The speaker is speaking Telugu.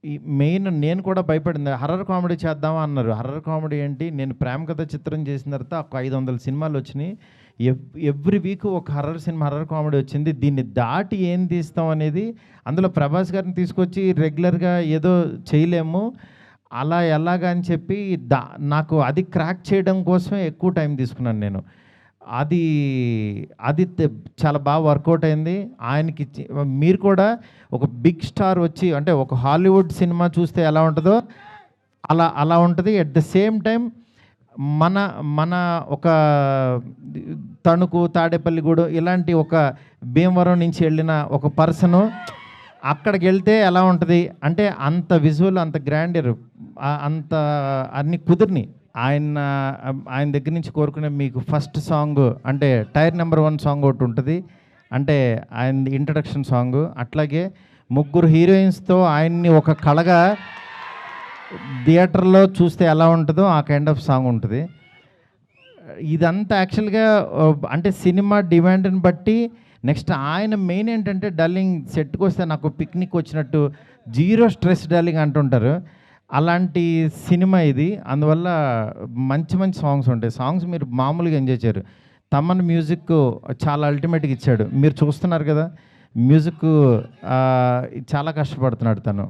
ఈ మెయిన్ నేను కూడా భయపడింది. హర్రర్ కామెడీ చేద్దామా అన్నారు. హర్రర్ కామెడీ ఏంటి? నేను ప్రేమ కథ చిత్రం చేసిన తర్వాత ఒక 500 సినిమాలొచ్చినియి. ఎవ్రీ వీక్ ఒక హర్రర్ సినిమా, హర్రర్ కామెడీ వచ్చింది. దీన్ని దాటి ఏం తీస్తాం అనేది, అందులో ప్రభాస్ గారిని తీసుకొచ్చి రెగ్యులర్‌గా ఏదో చేయలేము. అలా ఎలాగా అని చెప్పి నాకు అది క్రాక్ చేయడం కోసమే ఎక్కువ టైం తీసుకున్నాను నేను. అది అది చాలా బాగా వర్కౌట్ అయింది. ఆయనకి మీరు కూడా ఒక బిగ్ స్టార్ వచ్చి అంటే ఒక హాలీవుడ్ సినిమా చూస్తే ఎలా ఉంటదో అలా అలా ఉంటది. ఎట్ ద సేమ్ టైం మన మన ఒక తణుకు, తాడేపల్లిగూడెం ఇలాంటి ఒక భీమవరం నుంచి వెళ్ళిన ఒక పర్సను అక్కడికెళ్తే ఎలా ఉంటది అంటే అంత విజువల్, అంత గ్రాండియర్, అంత అన్నీ కుదిరినియి. ఆయన దగ్గర నుంచి కోరుకునే మీకు ఫస్ట్ సాంగ్ అంటే టైర్ నెంబర్ 1 సాంగ్ ఒకటి ఉంటుంది. అంటే ఆయనది ఇంట్రడక్షన్ సాంగు. అట్లాగే ముగ్గురు హీరోయిన్స్‌తో ఆయన్ని ఒక కళగా థియేటర్‌లో చూస్తే ఎలా ఉంటుందో ఆ కైండ్ ఆఫ్ సాంగ్ ఉంటుంది. ఇదంతా యాక్చువల్‌గా అంటే సినిమా డిమాండ్‌ని బట్టి నెక్స్ట్ ఆయన మెయిన్ ఏంటంటే డార్లింగ్ సెట్‌కి వస్తే నాకు పిక్నిక్ వచ్చినట్టు జీరో స్ట్రెస్ డార్లింగ్ అంటుంటారు. అలాంటి సినిమా ఇది. అందువల్ల మంచి మంచి సాంగ్స్ ఉంటాయి. సాంగ్స్ మీరు మామూలుగా ఎంజాయ్ చేయరు. తమన్ మ్యూజిక్ చాలా అల్టిమేట్‌గా ఇచ్చాడు. మీరు చూస్తున్నారు కదా! మ్యూజిక్ చాలా కష్టపడుతున్నాడు తను.